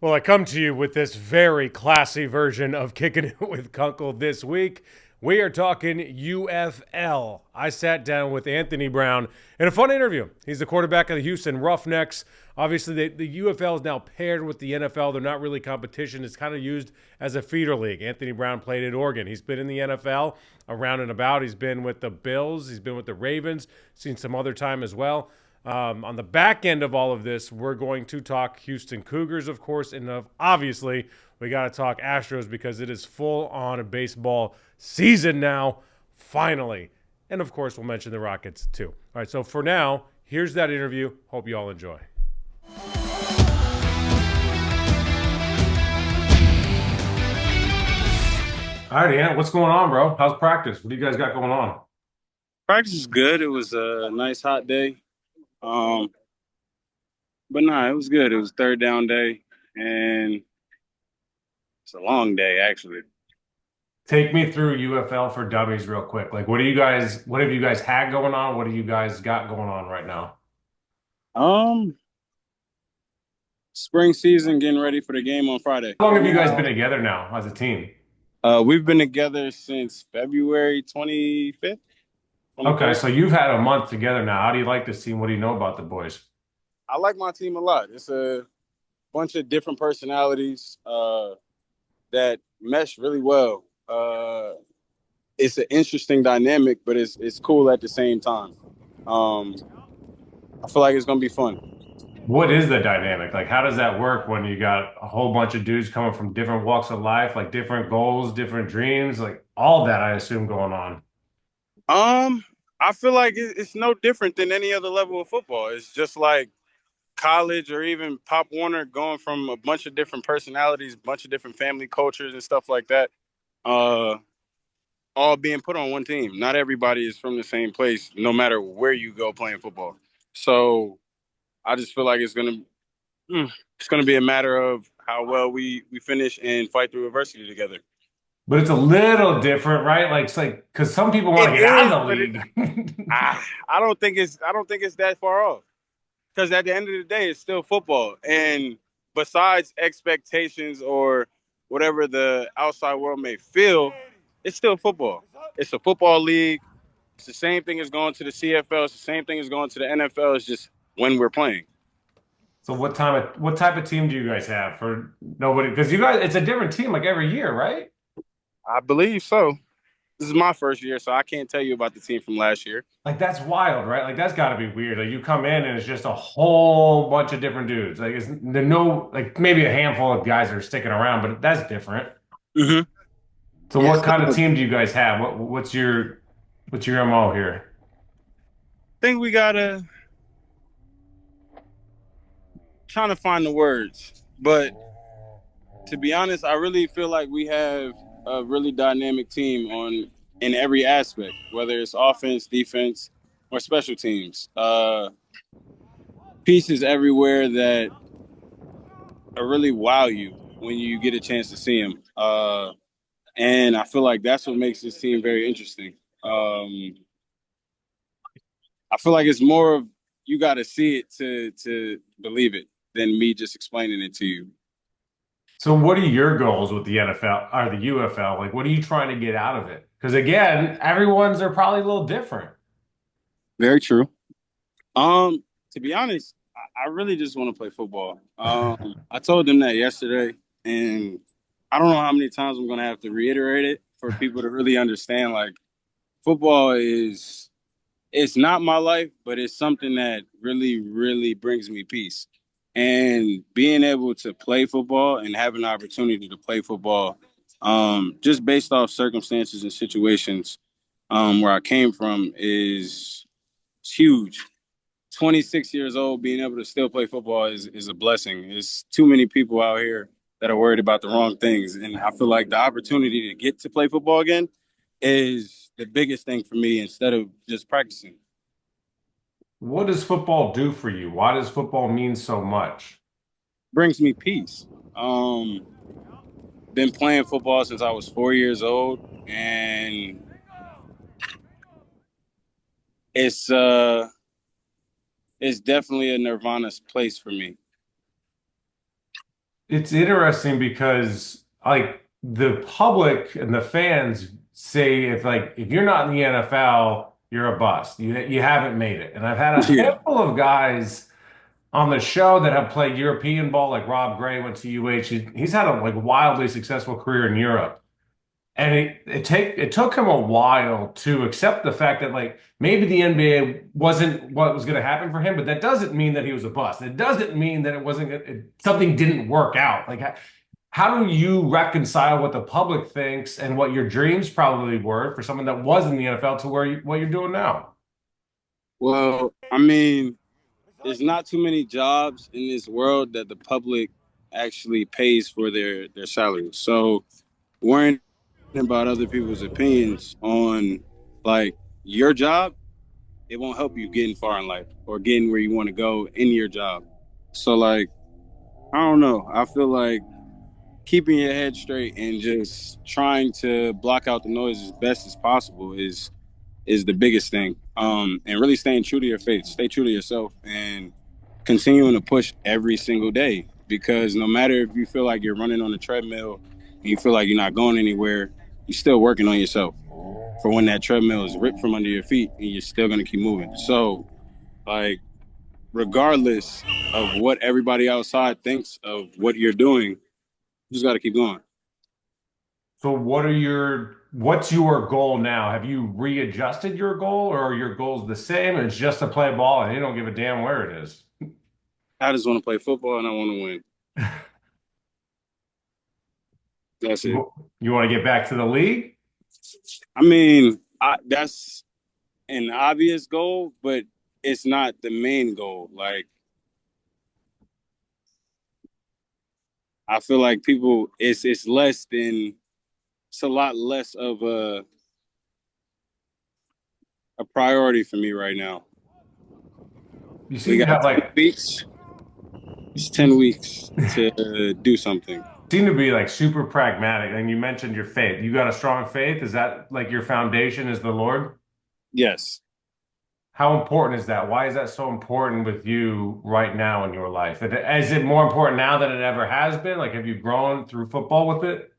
Well, I come to you with this very classy version of Kickin' It with Kunkel this week. We are talking UFL. I sat down with Anthony Brown in a fun interview. He's the quarterback of the Houston Roughnecks. Obviously, the UFL is now paired with the NFL. They're not really competition. It's kind of used as a feeder league. Anthony Brown played at Oregon. He's been in the NFL around and about. He's been with the Bills. He's been with the Ravens. Seen some other time as well. On the back end of all of this, we're going to talk Houston Cougars, of course, and obviously we got to talk Astros because it is full on baseball season now, finally. And of course, we'll mention the Rockets too. All right, so for now, here's that interview. Hope you all enjoy. All right, Anna, what's going on, bro? How's practice? What do you guys got going on? Practice is good. It was a nice hot day. Um, but nah, it was good. It was third down day, and it's a long day actually. Take me through UFL for dummies real quick. Like, what have you guys had going on? What do you guys got going on right now? Um, Spring season, getting ready for the game on Friday. How long have you guys been together now as a team? We've been together since February 25th, Okay, 23rd. so you've had a month together now. How do you like this team? What do you know about the boys? I like my team a lot. It's a bunch of different personalities that mesh really well. It's an interesting dynamic, but it's cool at the same time. Um, I feel like it's gonna be fun. What is the dynamic? Like, how does that work when you got a whole bunch of dudes coming from different walks of life, like different goals, different dreams, like all that I assume going on? Um, I feel like it's no different than any other level of football. It's just like college or even Pop Warner going from a bunch of different personalities, bunch of different family cultures and stuff like that. Uh, all being put on one team. Not everybody is from the same place, no matter where you go playing football. So I just feel like it's gonna be a matter of how well we finish and fight through adversity together. But it's a little different, right? Like, it's like because some people want It to get out is, of the but league. I don't think it's that far off. Because at the end of the day, it's still football. And besides expectations or whatever the outside world may feel, it's still football. It's a football league. It's the same thing as going to the CFL. It's the same thing as going to the NFL. It's just when we're playing. So what type of team do you guys have for nobody? Because you guys, it's a different team like every year, right? I believe so. This is my first year, so I can't tell you about the team from last year. Like that's wild, right? Like that's got to be weird. Like you come in and it's just a whole bunch of different dudes. Like it's there no like maybe a handful of guys that are sticking around, but that's different. Mm-hmm. So Yeah, what it's kind of different. team do you guys have? What's your MO here? I think we gotta trying to find the words, but to be honest, I really feel like we have a really dynamic team on in every aspect, whether it's offense, defense, or special teams. Pieces everywhere that really wow you when you get a chance to see them. And I feel like that's what makes this team very interesting. I feel like it's more of you got to see it to believe it than me just explaining it to you. So what are your goals with the NFL or the UFL? Like what are you trying to get out of it? Because again, everyone's are probably a little different. Very true. Um, to be honest, I really just want to play football. I told them that yesterday, and I don't know how many times I'm gonna have to reiterate it for people to really understand. Like, football is it's not my life, but it's something that really, really brings me peace. And being able to play football and have an opportunity to play football, just based off circumstances and situations, where I came from is huge. 26 years old, being able to still play football is a blessing. There's too many people out here that are worried about the wrong things. And I feel like the opportunity to get to play football again is the biggest thing for me instead of just practicing. What does football do for you? Why does football mean so much? Brings me peace. Um, been playing football since I was 4 years old, and it's uh it's definitely a nirvana place for me. It's interesting because like the public and the fans say if you're not in the NFL, you're a bust. You haven't made it. And I've had a Yeah. handful of guys on the show that have played European ball, like Rob Gray went to UH. He's had a like wildly successful career in Europe. And it took him a while to accept the fact that like maybe the NBA wasn't what was going to happen for him, but that doesn't mean that he was a bust. It doesn't mean that something didn't work out. Like how do you reconcile what the public thinks and what your dreams probably were for someone that was in the NFL to what you're doing now? Well, I mean, there's not too many jobs in this world that the public actually pays for their salaries. So worrying about other people's opinions on like your job, it won't help you getting far in life or getting where you want to go in your job. So like, I don't know. I feel like keeping your head straight and just trying to block out the noise as best as possible is the biggest thing. And really staying true to your faith, stay true to yourself, and continuing to push every single day. Because no matter if you feel like you're running on a treadmill and you feel like you're not going anywhere, you're still working on yourself for when that treadmill is ripped from under your feet and you're still going to keep moving. So, like, regardless of what everybody outside thinks of what you're doing, you just got to keep going. So what's your goal now? Have you readjusted your goal or are your goals the same? And it's just to play ball and you don't give a damn where it is. I just want to play football and I want to win. That's it. You want to get back to the league? I mean, that's an obvious goal, but it's not the main goal. Like, I feel like people, it's less than, it's a lot less of a priority for me right now. You We seem to got have 10 like weeks. It's you 10 weeks to do something. seem to be like super pragmatic. And you mentioned your faith. You got a strong faith? Is that like your foundation is the Lord? Yes. How important is that? Why is that so important with you right now in your life? Is it more important now than it ever has been? Like, have you grown through football with it?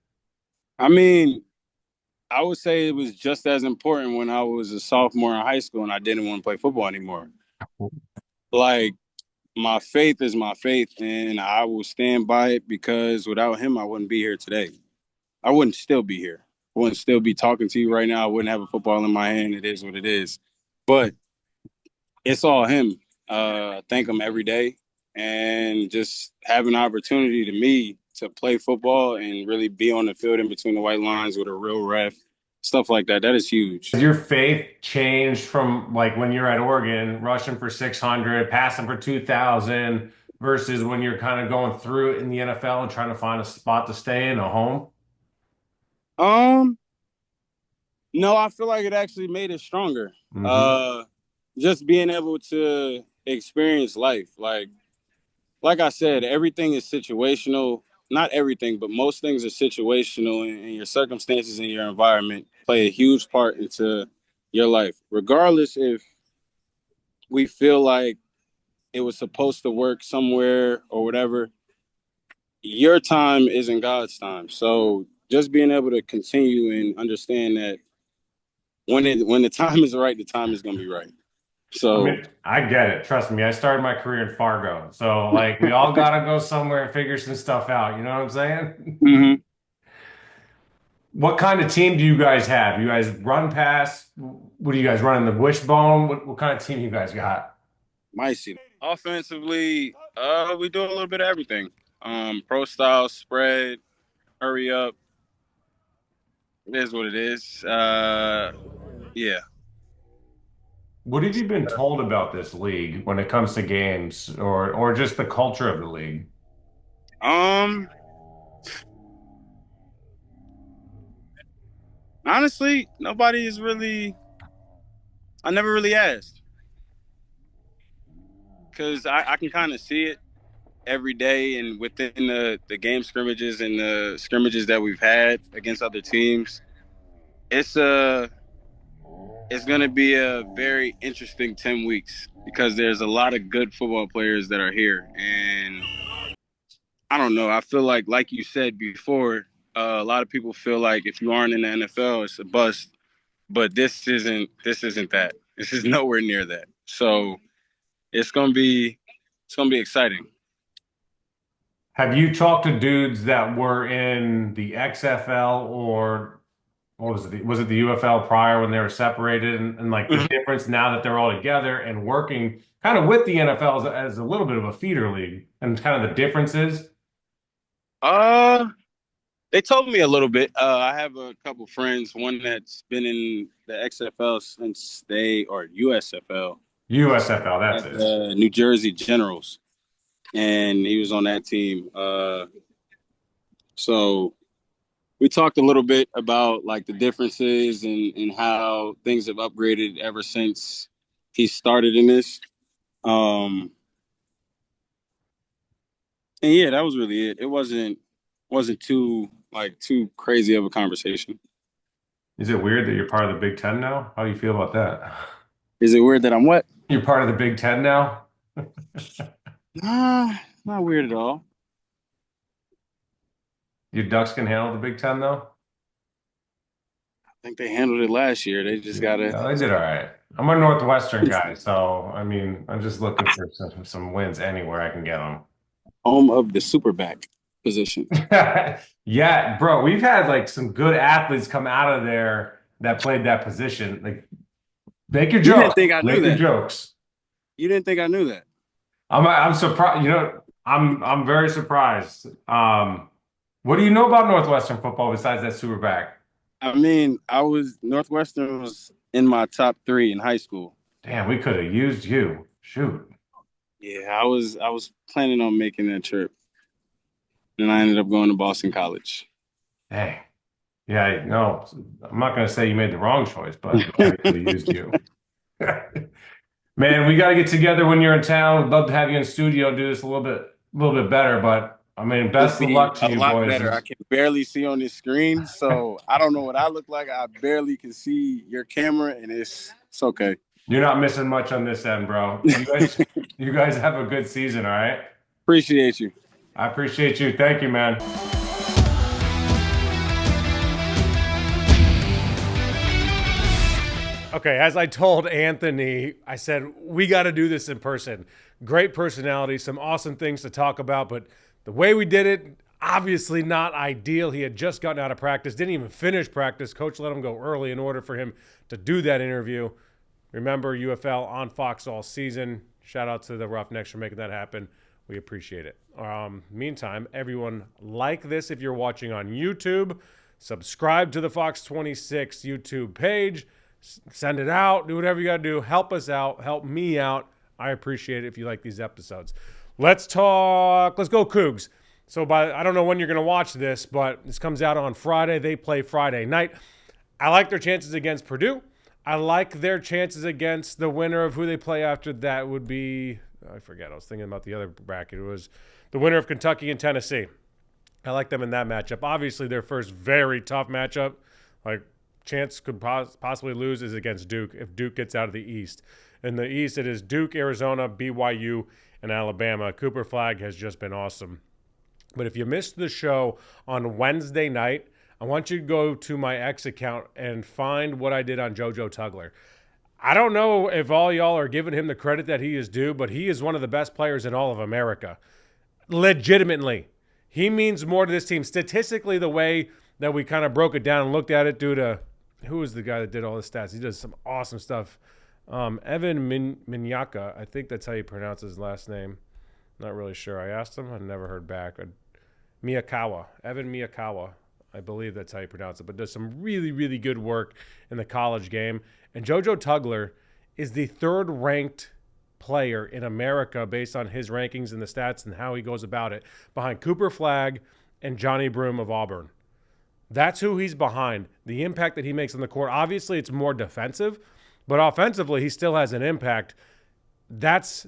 I mean, I would say it was just as important when I was a sophomore in high school and I didn't want to play football anymore. Like, my faith is my faith, and I will stand by it because without him, I wouldn't be here today. I wouldn't still be here. I wouldn't still be talking to you right now. I wouldn't have a football in my hand. It is what it is. But it's all him. Thank him every day, and just have an opportunity to me to play football and really be on the field in between the white lines with a real ref, stuff like that. That is huge. Has your faith changed from like when you're at Oregon, rushing for 600, passing for 2,000, versus when you're kind of going through it in the NFL and trying to find a spot to stay in, a home? Um, no, I feel like it actually made it stronger. Hmm. Uh, just being able to experience life, like I said, everything is situational. Not everything, but most things are situational, and your circumstances and your environment play a huge part into your life. Regardless if we feel like it was supposed to work somewhere or whatever, your time isn't God's time. So just being able to continue and understand that when the time is right, the time is going to be right. I So, mean, I get it. Trust me, I started my career in Fargo. So, like, we all got to go somewhere and figure some stuff out. You know what I'm saying? mhm. What kind of team do you guys have? You guys run pass? What do you guys run in the wishbone? What kind of team you guys got? Might see. Offensively, we do a little bit of everything. Pro style, spread, hurry up. It is what it is. Yeah. What have you been told about this league when it comes to games or just the culture of the league? Um. Honestly, nobody is really. I never really asked because I can kind of see it every day and within the game scrimmages and the scrimmages that we've had against other teams. It's a it's going to be a very interesting 10 weeks because there's a lot of good football players that are here. And I don't know. I feel like you said before, a lot of people feel like if you aren't in the NFL, it's a bust. But this isn't that. This is nowhere near that. So it's gonna be exciting. Have you talked to dudes that were in the XFL or what was it? Was it the UFL prior when they were separated and like the Mhm. difference now that they're all together and working kind of with the NFL as a little bit of a feeder league and kind of the differences? Uh, they told me a little bit. I have a couple friends. One that's been in the XFL since or USFL USFL, that's at it. the New Jersey Generals, and he was on that team. So we talked a little bit about like the differences and how things have upgraded ever since he started in this. Um, and yeah, that was really it. It wasn't too crazy of a conversation. Is it weird that you're part of the Big Ten now? How do you feel about that? Is it weird that I'm what? You're part of the Big Ten now? Nah, not weird at all. Your Ducks can handle the Big Ten though? I think they handled it last year. They just gotta Yeah, they did all right. I'm a Northwestern guy, so I mean, I'm just looking for some wins anywhere I can get them. home of the superback position. Yeah, bro, we've had like some good athletes come out of there that played that position. Like, make your You didn't jokes, think I knew make your that. jokes. You didn't think I knew that. I'm surprised. I'm very surprised. What do you know about Northwestern football besides that Superback? I mean, Northwestern was in my top three in high school. Damn, we could have used you. Shoot. Yeah, I was planning on making that trip, and I ended up going to Boston College. Hey, yeah, no, I'm not gonna say you made the wrong choice, but yeah, we could have used you. Man, we got to get together when you're in town. We'd love to have you in studio, do this a little bit better. But I mean, It'll best of be luck to a you lot boys. better. I can barely see on this screen, so I don't know what I look like. I barely can see your camera, and it's okay. You're not missing much on this end, bro. You guys have a good season, all right? Appreciate you. I appreciate you. Thank you, man. Okay, as I told Anthony, I said, we got to do this in person. Great personality, some awesome things to talk about, but the way we did it, obviously not ideal. He had just gotten out of practice, didn't even finish practice. Coach let him go early in order for him to do that interview. Remember, UFL on Fox all season. Shout out to the Roughnecks for making that happen. We appreciate it. Meantime, everyone, like this if you're watching on YouTube. Subscribe to the Fox 26 YouTube page. Send it out. Do whatever you got to do. Help us out. Help me out. I appreciate it if you like these episodes. Let's talk. Let's go Cougs. So I don't know when you're going to watch this, but this comes out on Friday. They play Friday night. I like their chances against Purdue. I like their chances against the winner of who they play after that would be, I forget. I was thinking about the other bracket. It was the winner of Kentucky and Tennessee. I like them in that matchup. Obviously, their first very tough matchup, like chance could possibly lose, is against Duke if Duke gets out of the East. In the East, it is Duke, Arizona, BYU, and Alabama. Cooper Flag has just been awesome. But if you missed the show on Wednesday night, I want you to go to my X account and find what I did on JoJo Tugler. I don't know if all y'all are giving him the credit that he is due, but he is one of the best players in all of America. Legitimately. He means more to this team. Statistically, the way that we kind of broke it down and looked at it due to, who was the guy that did all the stats? He does some awesome stuff. Evan Minyaka, I think that's how you pronounce his last name. Not really sure. I asked him. I never heard back. Miyakawa. Evan Miyakawa. I believe that's how you pronounce it, but does some really, really good work in the college game. And JoJo Tugler is the third-ranked player in America based on his rankings and the stats and how he goes about it, behind Cooper Flag and Johnny Broome of Auburn. That's who he's behind. The impact that he makes on the court, obviously it's more defensive, but offensively he still has an impact. That's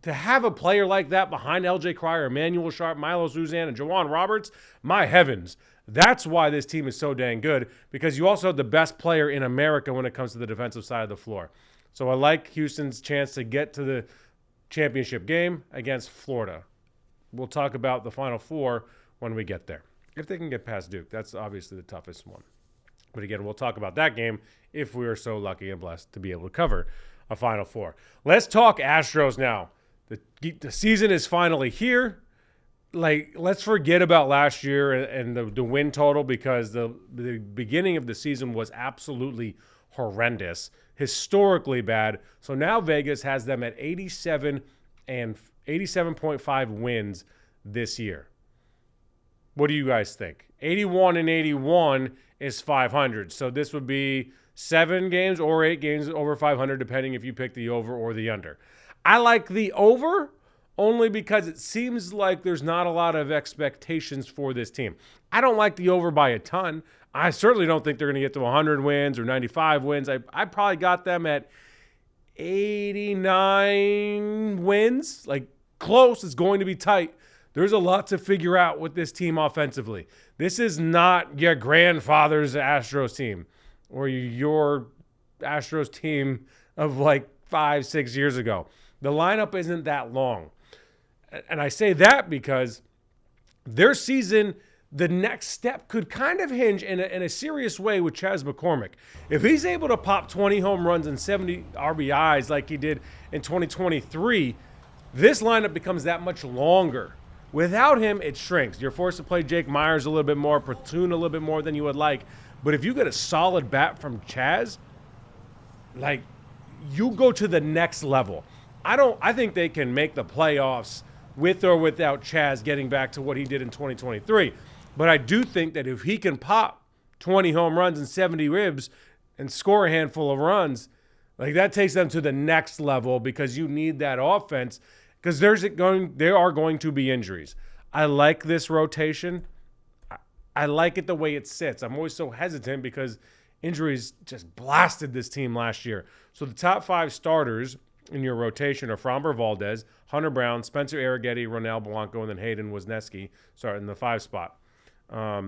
to have a player like that behind LJ Cryer, Emmanuel Sharp, Milo Suzanne, and Jawan Roberts, my heavens. That's why this team is so dang good, because you also have the best player in America when it comes to the defensive side of the floor. So I like Houston's chance to get to the championship game against Florida. we'll talk about the Final Four when we get there. If they can get past Duke, that's obviously the toughest one. But again, we'll talk about that game if we are so lucky and blessed to be able to cover a Final Four. Let's talk Astros now. The season is finally here. Let's forget about last year and the win total, because the beginning of the season was absolutely horrendous, historically bad. So now Vegas has them at 87 and 87.5 wins this year. What do you guys think? 81 and 81 is 500. So this would be 7 games or 8 games over 500, depending if you pick the over or the under. I like the over only because it seems like there's not a lot of expectations for this team. I don't like the over by a ton. I certainly don't think they're going to get to 100 wins or 95 wins. I probably got them at 89 wins. Close. It's going to be tight. There's a lot to figure out with this team offensively. This is not your grandfather's Astros team or your Astros team of 5-6 years ago. The lineup isn't that long. And I say that because their season, the next step could kind of hinge in a serious way with Chas McCormick. If he's able to pop 20 home runs and 70 RBIs like he did in 2023, this lineup becomes that much longer. Without him, it shrinks. You're forced to play Jake Myers a little bit more, platoon a little bit more than you would like. But if you get a solid bat from Chas, you go to the next level. I think they can make the playoffs with or without Chas getting back to what he did in 2023. But I do think that if he can pop 20 home runs and 70 ribs and score a handful of runs, that takes them to the next level, because you need that offense, because there are going to be injuries. I like this rotation. I like it the way it sits. I'm always so hesitant because injuries just blasted this team last year. So the top 5 starters in your rotation are Framber Valdez, Hunter Brown, Spencer Arrighetti, Ronel Blanco, and then Hayden Wesneski starting the 5 spot. I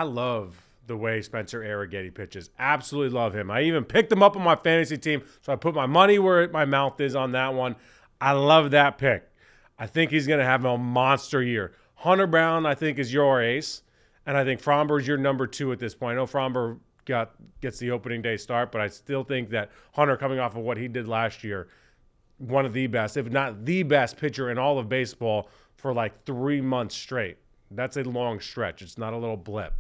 love the way Spencer Arrighetti pitches. Absolutely love him. I even picked him up on my fantasy team, so I put my money where my mouth is on that one. I love that pick. I think he's going to have a monster year. Hunter Brown, I think, is your ace, and I think Framber is your number 2 at this point. I know Framber gets the opening day start, but I still think that Hunter, coming off of what he did last year, one of the best, if not the best pitcher in all of baseball for 3 months straight. That's a long stretch. It's not a little blip.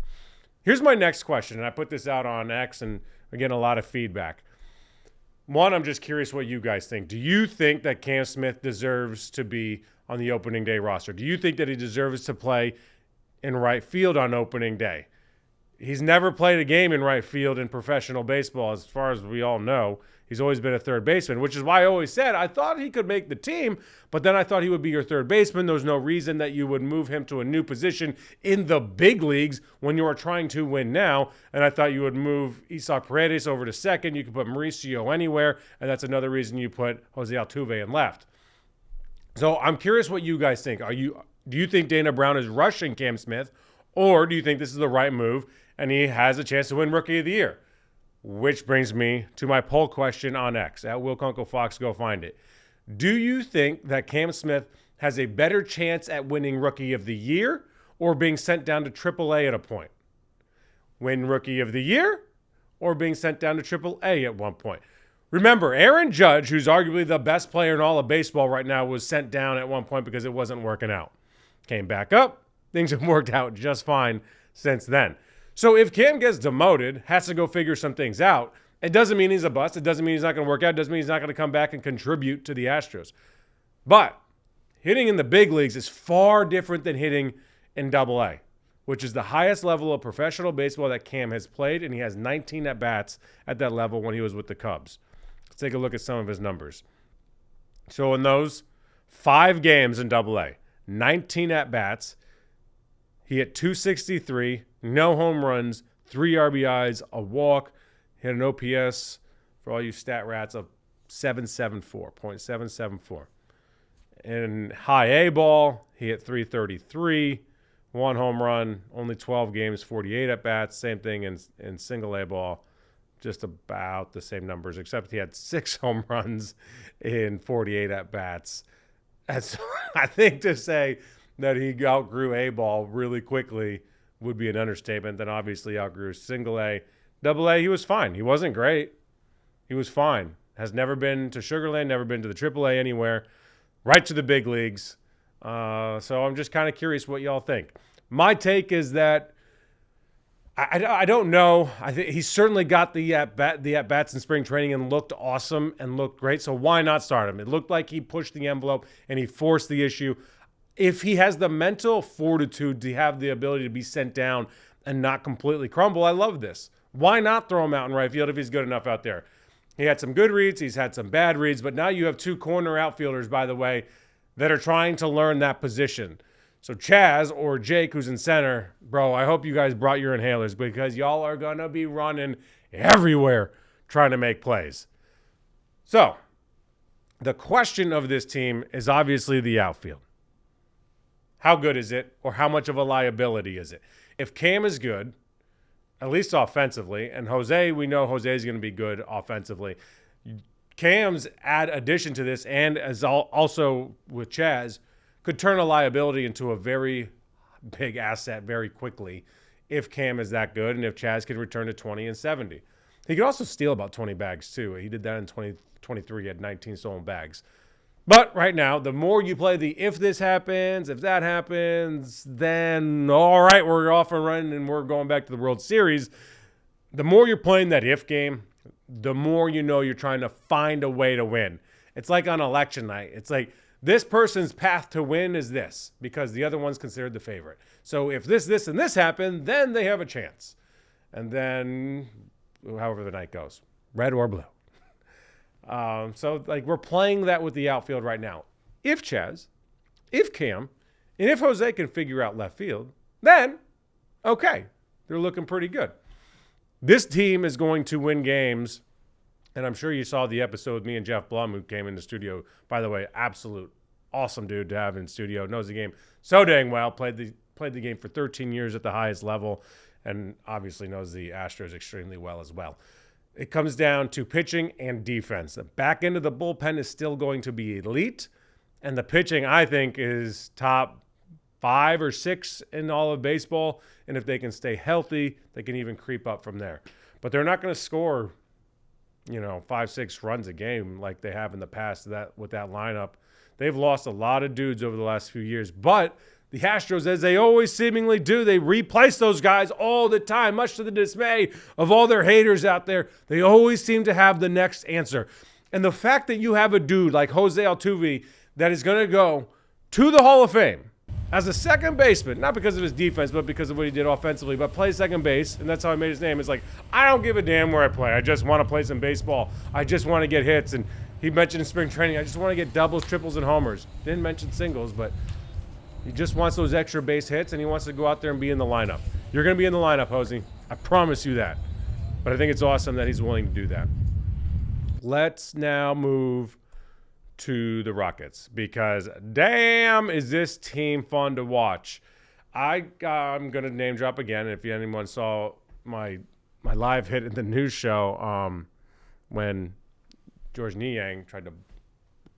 Here's my next question, and I put this out on X, and again, a lot of feedback. One, I'm just curious what you guys think. Do you think that Cam Smith deserves to be on the opening day roster? Do you think that he deserves to play in right field on opening day? He's never played a game in right field in professional baseball, as far as we all know. He's always been a third baseman, which is why I always said I thought he could make the team, but then I thought he would be your third baseman. There's no reason that you would move him to a new position in the big leagues when you are trying to win now. And I thought you would move Isaac Paredes over to second. You could put Mauricio anywhere, and that's another reason you put Jose Altuve in left. So I'm curious what you guys think. Do you think Dana Brown is rushing Cam Smith, or do you think this is the right move and he has a chance to win Rookie of the Year? Which brings me to my poll question on X, at Will Kunkel Fox, go find it. Do you think that Cam Smith has a better chance at winning Rookie of the Year or being sent down to AAA at a point? Win Rookie of the Year or being sent down to AAA at one point? Remember, Aaron Judge, who's arguably the best player in all of baseball right now, was sent down at one point because it wasn't working out. Came back up. Things have worked out just fine since then. So if Cam gets demoted, has to go figure some things out, it doesn't mean he's a bust. It doesn't mean he's not going to work out. It doesn't mean he's not going to come back and contribute to the Astros. But hitting in the big leagues is far different than hitting in AA, which is the highest level of professional baseball that Cam has played, and he has 19 at-bats at that level when he was with the Cubs. Let's take a look at some of his numbers. So in those 5 games in AA, 19 at-bats, he hit .263, no home runs, 3 RBIs, a walk. Hit an OPS, for all you stat rats, of 774. In high A ball, he hit .333, 1 home run, only 12 games, 48 at-bats. Same thing in single A ball, just about the same numbers, except he had 6 home runs in 48 at-bats. That's I think to say that he outgrew A-ball really quickly would be an understatement. Then obviously outgrew single A. Double A, he was fine. He wasn't great. He was fine. Has never been to Sugar Land, never been to the Triple A anywhere. Right to the big leagues. So I'm just kind of curious what y'all think. My take is that I don't know. I think he certainly got the at-bats in spring training and looked awesome and looked great. So why not start him? It looked like he pushed the envelope and he forced the issue. If he has the mental fortitude to have the ability to be sent down and not completely crumble, I love this. Why not throw him out in right field if he's good enough out there? He had some good reads. He's had some bad reads. But now you have two corner outfielders, by the way, that are trying to learn that position. So Chaz or Jake, who's in center, bro, I hope you guys brought your inhalers because y'all are going to be running everywhere trying to make plays. So the question of this team is obviously the outfield. How good is it, or how much of a liability is it? If Cam is good, at least offensively, and Jose, we know Jose is going to be good offensively. Cam's addition to this, and as also with Chaz, could turn a liability into a very big asset very quickly if Cam is that good and if Chaz could return to 20 and 70. He could also steal about 20 bags too. He did that in 2023. He had 19 stolen bags. But right now, the more you play the if this happens, if that happens, then all right, we're off and running and we're going back to the World Series. The more you're playing that if game, the more you know you're trying to find a way to win. It's like on election night. It's like this person's path to win is this because the other one's considered the favorite. So if this, and this happen, then they have a chance. And then however the night goes, red or blue. So like we're playing that with the outfield right now. If Chaz, if Cam, and if Jose can figure out left field, then okay, they're looking pretty good. This team is going to win games, and I'm sure you saw the episode with me and Jeff Blum, who came in the studio. By the way, absolute awesome dude to have in studio. Knows the game so dang well. Played the game for 13 years at the highest level, and obviously knows the Astros extremely well as well. It comes down to pitching and defense. The back end of the bullpen is still going to be elite, and the pitching, I think, is top 5 or 6 in all of baseball. And if they can stay healthy, they can even creep up from there. But they're not going to score, 5-6 runs a game like they have in the past with that lineup. They've lost a lot of dudes over the last few years. But the Astros, as they always seemingly do, they replace those guys all the time, much to the dismay of all their haters out there. They always seem to have the next answer. And the fact that you have a dude like Jose Altuve that is going to go to the Hall of Fame as a second baseman, not because of his defense, but because of what he did offensively, but plays second base, and that's how he made his name. It's like, I don't give a damn where I play. I just want to play some baseball. I just want to get hits. And he mentioned in spring training, I just want to get doubles, triples, and homers. Didn't mention singles, but he just wants those extra base hits, and he wants to go out there and be in the lineup. You're going to be in the lineup, Jose. I promise you that. But I think it's awesome that he's willing to do that. Let's now move to the Rockets because damn is this team fun to watch. I'm going to name drop again. If anyone saw my live hit in the news show when George Niang tried to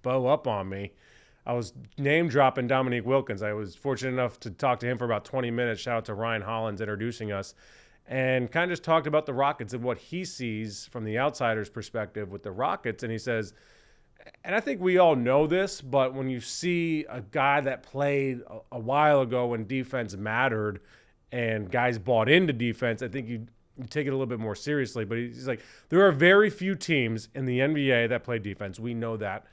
bow up on me, I was name dropping Dominique Wilkins. I was fortunate enough to talk to him for about 20 minutes. Shout out to Ryan Hollins introducing us, and kind of just talked about the Rockets and what he sees from the outsider's perspective with the Rockets. And he says, and I think we all know this, but when you see a guy that played a while ago when defense mattered and guys bought into defense, I think you take it a little bit more seriously. But he's like, there are very few teams in the NBA that play defense. We know that.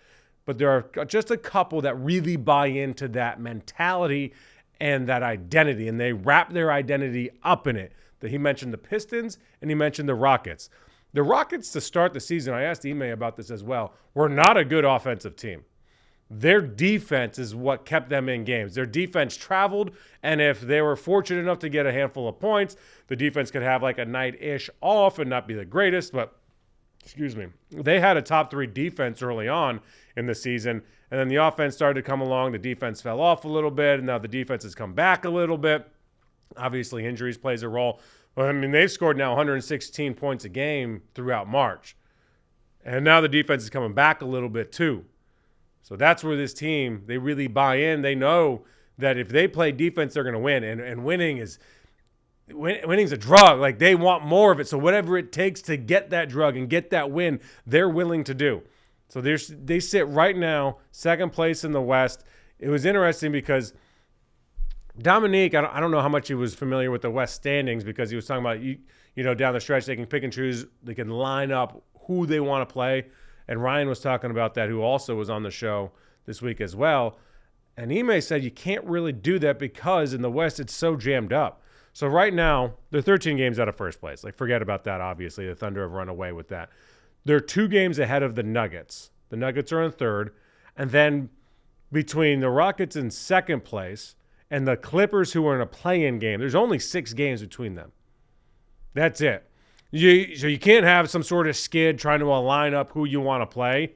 But there are just a couple that really buy into that mentality and that identity, and they wrap their identity up in it. That he mentioned the Pistons and he mentioned the Rockets. The Rockets, to start the season, I asked Ime about this as well, were not a good offensive team. Their defense is what kept them in games. Their defense traveled, and if they were fortunate enough to get a handful of points, the defense could have like a night-ish off and not be the greatest, but they had a top 3 defense early on in the season, and then the offense started to come along. The defense fell off a little bit, and now the defense has come back a little bit. Obviously, injuries plays a role. I mean, they've scored now 116 points a game throughout March. And now the defense is coming back a little bit too. So that's where this team, they really buy in. They know that if they play defense, they're going to win. And winning's a drug. Like, they want more of it. So whatever it takes to get that drug and get that win, they're willing to do. So they sit right now, second place in the West. It was interesting because Dominique, I don't know how much he was familiar with the West standings, because he was talking about, down the stretch, they can pick and choose. They can line up who they want to play. And Ryan was talking about that, who also was on the show this week as well. And Ime said you can't really do that because in the West it's so jammed up. So right now, they're 13 games out of first place. Like, forget about that, obviously. The Thunder have run away with that. They're 2 games ahead of the Nuggets. The Nuggets are in third. And then between the Rockets in second place and the Clippers, who are in a play-in game, there's only 6 games between them. That's it. So you can't have some sort of skid trying to line up who you want to play.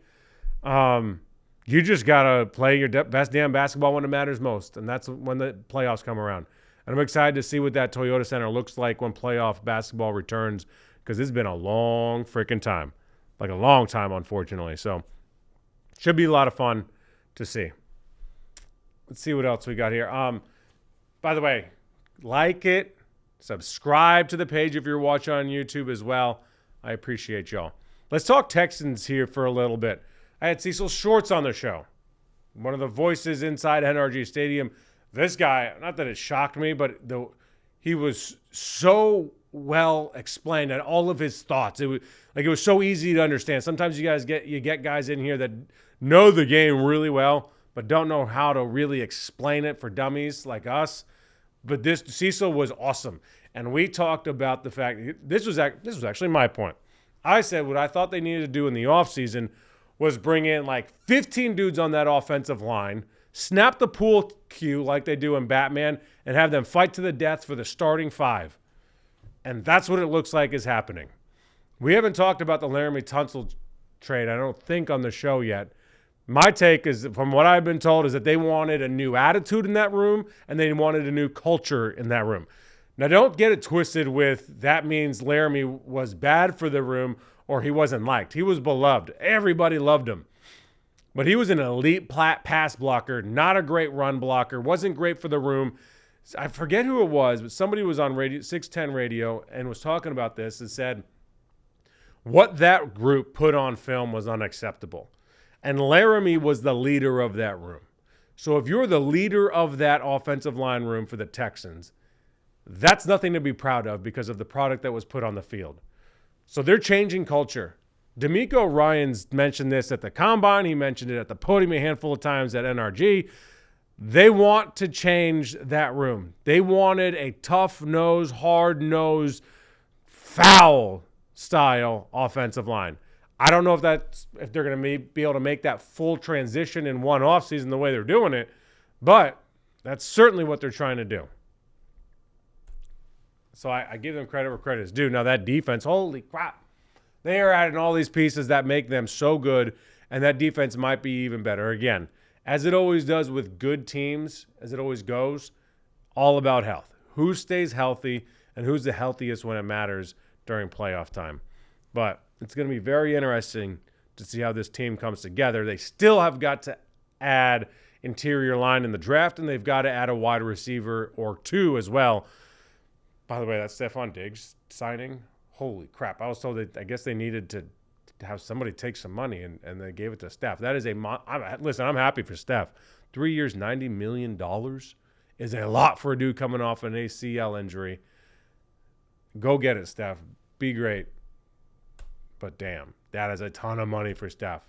You just got to play your best damn basketball when it matters most, and that's when the playoffs come around. And I'm excited to see what that Toyota Center looks like when playoff basketball returns, because it's been a long freaking time. Like a long time, unfortunately. So should be a lot of fun to see. Let's see what else we got here. By the way, like it. Subscribe to the page if you're watching on YouTube as well. I appreciate y'all. Let's talk Texans here for a little bit. I had Cecil Shorts on the show, one of the voices inside NRG Stadium. This guy, not that it shocked me, but he was so well explained and all of his thoughts. It was so easy to understand. Sometimes you get guys in here that know the game really well, but don't know how to really explain it for dummies like us. But Cecil was awesome. And we talked about the fact, this was actually my point. I said what I thought they needed to do in the offseason was bring in like 15 dudes on that offensive line, snap the pool cue like they do in Batman, and have them fight to the death for the starting 5. And that's what it looks like is happening. We haven't talked about the Laramie Tunsil trade, I don't think, on the show yet. My take is, from what I've been told, is that they wanted a new attitude in that room and they wanted a new culture in that room. Now, don't get it twisted with that means Laramie was bad for the room or he wasn't liked. He was beloved. Everybody loved him. But he was an elite pass blocker, not a great run blocker, wasn't great for the room. I forget who it was, but somebody was on 610 radio and was talking about this and said what that group put on film was unacceptable. And Laramie was the leader of that room. So if you're the leader of that offensive line room for the Texans, that's nothing to be proud of because of the product that was put on the field. So they're changing culture. D'Amico Ryans mentioned this at the Combine. He mentioned it at the podium a handful of times at NRG. They want to change that room. They wanted a tough-nosed, hard-nosed, foul-style offensive line. I don't know if they're going to be able to make that full transition in one offseason the way they're doing it, but that's certainly what they're trying to do. So I give them credit where credit is due. Now that defense, holy crap, they are adding all these pieces that make them so good, and that defense might be even better. Again, as it always does with good teams, as it always goes, all about health. Who stays healthy and who's the healthiest when it matters during playoff time. But it's going to be very interesting to see how this team comes together. They still have got to add interior line in the draft, and they've got to add a wide receiver or 2 as well. By the way, that Stephon Diggs signing, holy crap. I was told that I guess they needed to have somebody take some money, and they gave it to Steph. That is listen, I'm happy for Steph. 3 years, $90 million is a lot for a dude coming off an ACL injury. Go get it, Steph. Be great. But damn, that is a ton of money for Steph.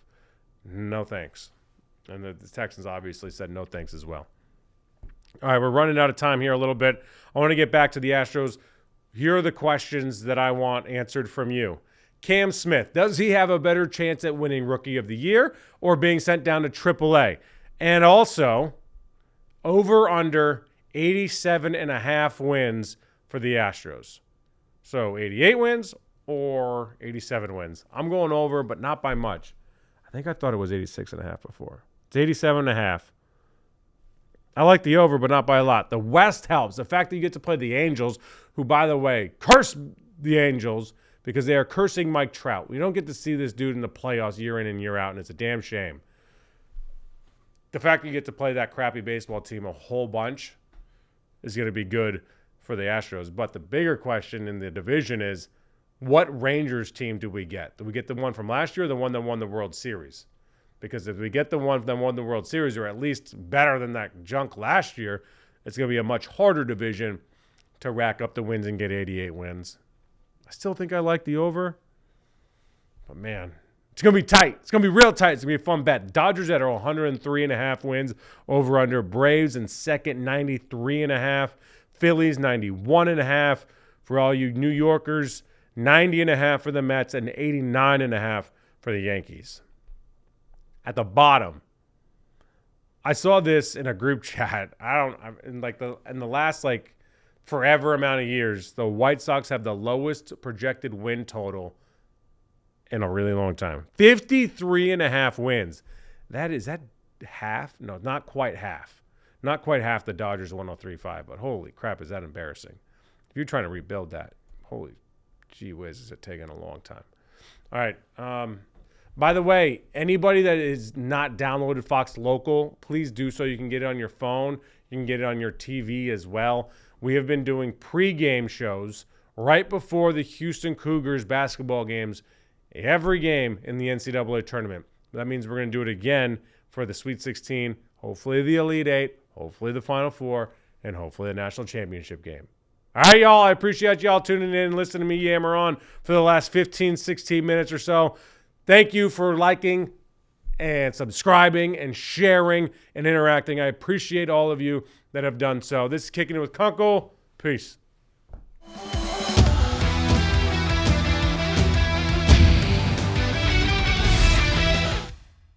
No thanks. And the Texans obviously said no thanks as well. All right, we're running out of time here a little bit. I want to get back to the Astros. Here are the questions that I want answered from you. Cam Smith, does he have a better chance at winning Rookie of the Year or being sent down to AAA? And also, over under 87.5 wins for the Astros. So 88 wins or 87 wins. I'm going over, but not by much. I think I thought it was 86.5 before. It's 87.5. I like the over, but not by a lot. The West helps. The fact that you get to play the Angels, who, by the way, curse the Angels because they are cursing Mike Trout. We don't get to see this dude in the playoffs year in and year out, and it's a damn shame. the fact that you get to play that crappy baseball team a whole bunch is going to be good for the Astros. But the bigger question in the division is, what Rangers team do we get? Do we get the one from last year or the one that won the World Series? Because if we get the one that won the World Series, or at least better than that junk last year, it's going to be a much harder division to rack up the wins and get 88 wins. I still think I like the over. But, man, it's going to be tight. It's going to be real tight. It's going to be a fun bet. Dodgers at 103.5 wins over under. Braves in second, 93.5. Phillies, 91.5. For all you New Yorkers, 90.5 for the Mets and 89.5 for the Yankees. At the bottom, I saw this in a group chat. In the last forever amount of years, the White Sox have the lowest projected win total in a really long time. 53.5 wins. Is that half? No, not quite half. Not quite half the Dodgers 103.5, but holy crap, is that embarrassing. If you're trying to rebuild that, holy gee whiz, is it taking a long time. All right. By the way, anybody that is not downloaded Fox Local, please do so. You can get it on your phone. You can get it on your TV as well. We have been doing pregame shows right before the Houston Cougars basketball games, every game in the NCAA tournament. That means we're going to do it again for the Sweet 16, hopefully the Elite 8, hopefully the Final Four, and hopefully the National Championship game. All right, y'all. I appreciate y'all tuning in and listening to me yammer on for the last 15, 16 minutes or so. Thank you for liking and subscribing and sharing and interacting. I appreciate all of you that have done so. This is Kicking It with Kunkel. Peace.